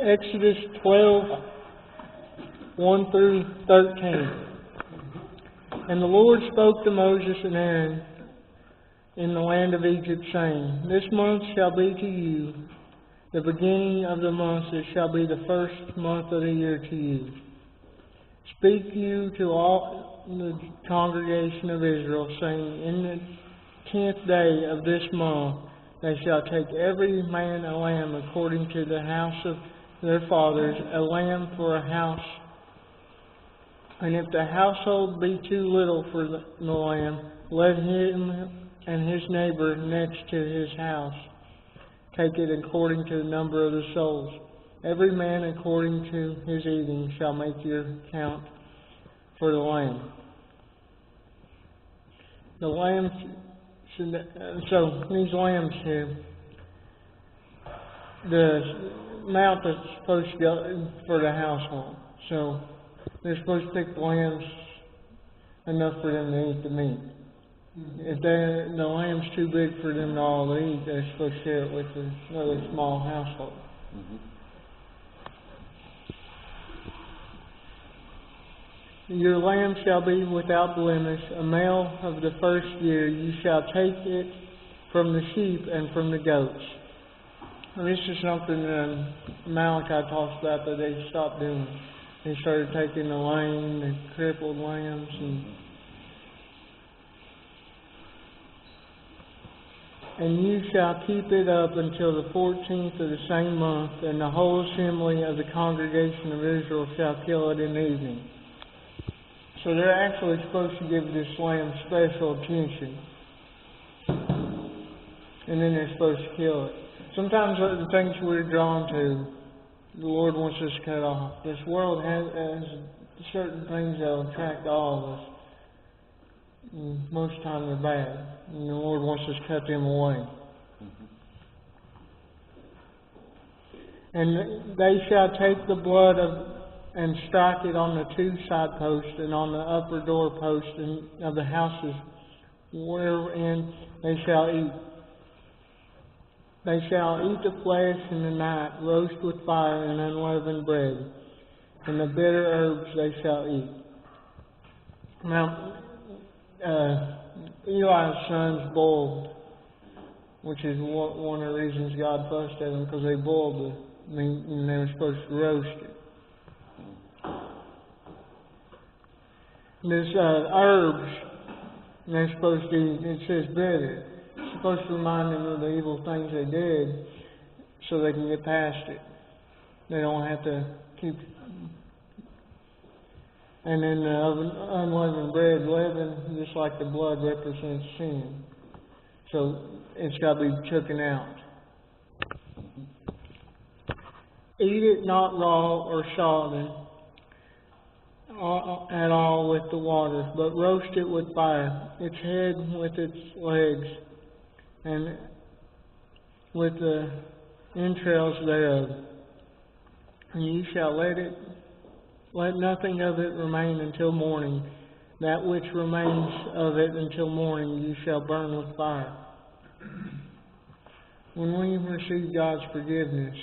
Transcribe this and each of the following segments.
Exodus 12, 1 through 13. And the Lord spoke to Moses and Aaron in the land of Egypt, saying, This month shall be to you the beginning of the months. It shall be the first month of the year to you. Speak you to all the congregation of Israel, saying, In the 10th day of this month they shall take every man a lamb according to the house of their fathers, a lamb for a house. And if the household be too little for the lamb, let him and his neighbor next to his house take it according to the number of the souls. Every man according to his eating shall make your count for the lamb. The lambs, so these lambs here, the amount that's supposed to go for the household. So they're supposed to pick the lambs enough for them to eat the meat. If the lamb's too big for them all to eat, they're supposed to share it with another small household. Your lamb shall be without blemish, a male of the first year. You shall take it from the sheep and from the goats. And this is something Malachi talks about that they stopped doing. They started taking the lame and crippled lambs and you shall keep it up until the 14th of the same month, and the whole assembly of the congregation of Israel shall kill it in the evening. So they're actually supposed to give this lamb special attention. And then they're supposed to kill it. Sometimes the things we're drawn to, the Lord wants us to cut off. This world has certain things that will attract all of us. And most times they're bad. And the Lord wants us to cut them away. And they shall take the blood and strike it on the two side posts and on the upper door post of the houses wherein they shall eat. They shall eat the flesh in the night, roast with fire and unleavened bread, and the bitter herbs they shall eat. Now, Eli's sons boiled, which is one of the reasons God fussed at them, because they boiled the meat and they were supposed to roast it. This herbs, they're supposed to eat, it says bitter. It's supposed to remind them of the evil things they did so they can get past it. They don't have to keep. And then the unleavened bread, leaven, just like the blood, represents sin. So it's got to be taken out. Eat it not raw or sodden at all with the water, but roast it with fire, its head with its legs, and with the entrails thereof. And you shall let nothing of it remain until morning. That which remains of it until morning you shall burn with fire. When we receive God's forgiveness,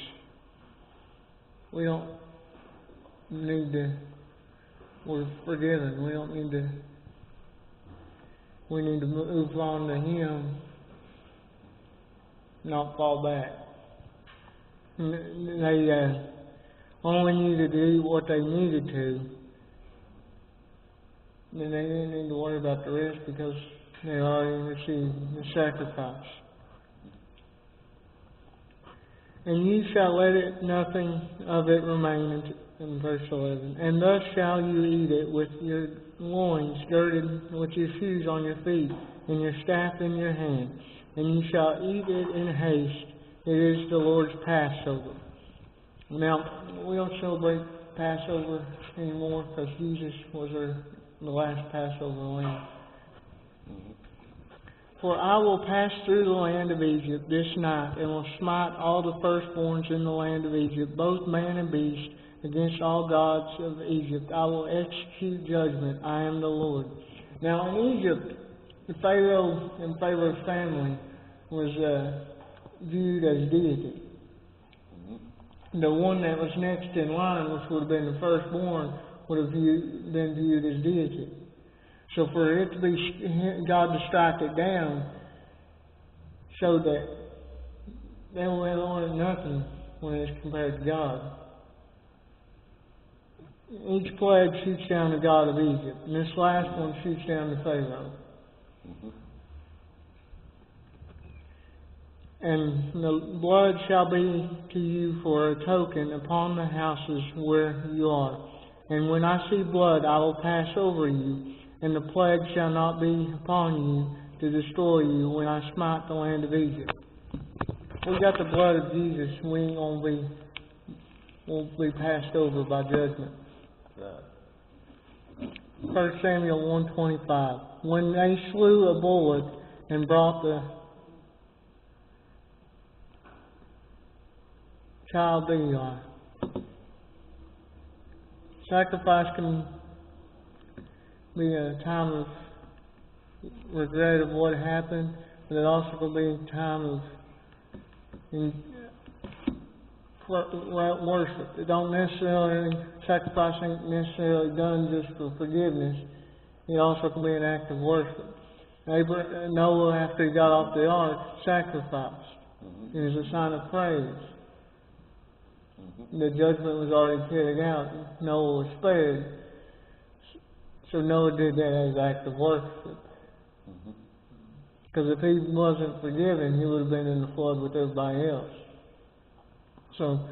we don't need to, we're forgiven. We don't need to, we need to move on to Him, not fall back. They only needed to eat what they needed to. Then they didn't need to worry about the rest because they already received the sacrifice. And you shall let it nothing of it remain, in verse 11. And thus shall you eat it with your loins girded, with your shoes on your feet, and your staff in your hand. And you shall eat it in haste. It is the Lord's Passover. Now, we don't celebrate Passover anymore because Jesus was the last Passover lamb. For I will pass through the land of Egypt this night, and will smite all the firstborns in the land of Egypt, both man and beast, against all gods of Egypt. I will execute judgment. I am the Lord. Now in Egypt, the Pharaoh and Pharaoh's family was viewed as deity. the one that was next in line, which would have been the firstborn, would have been viewed as deity. So for it to be God to strike it down showed that they weren't nothing when it's compared to God. Each plague shoots down the god of Egypt, and this last one shoots down the Pharaoh. And the blood shall be to you for a token upon the houses where you are. And when I see blood, I will pass over you, and the plague shall not be upon you to destroy you when I smite the land of Egypt. We got the blood of Jesus. We ain't won't be passed over by judgment. 1 Samuel 1:25. When they slew a bullock and brought the child to Eli. Sacrifice can be a time of regret of what happened, but it also can be a time of worship. It don't necessarily, sacrifice ain't necessarily done just for forgiveness. It also can be an act of worship. Noah, after he got off the ark, sacrificed. It was a sign of praise. The judgment was already carried out. Noah was spared. So Noah did that as an act of worship. Because if he wasn't forgiven, he would have been in the flood with everybody else. So,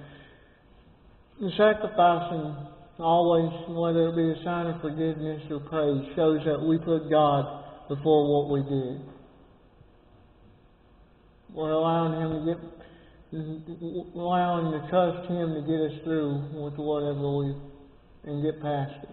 the sacrificing always, whether it be a sign of forgiveness or praise, shows that we put God before what we did. We're allowing to trust Him to get us through with whatever and get past it.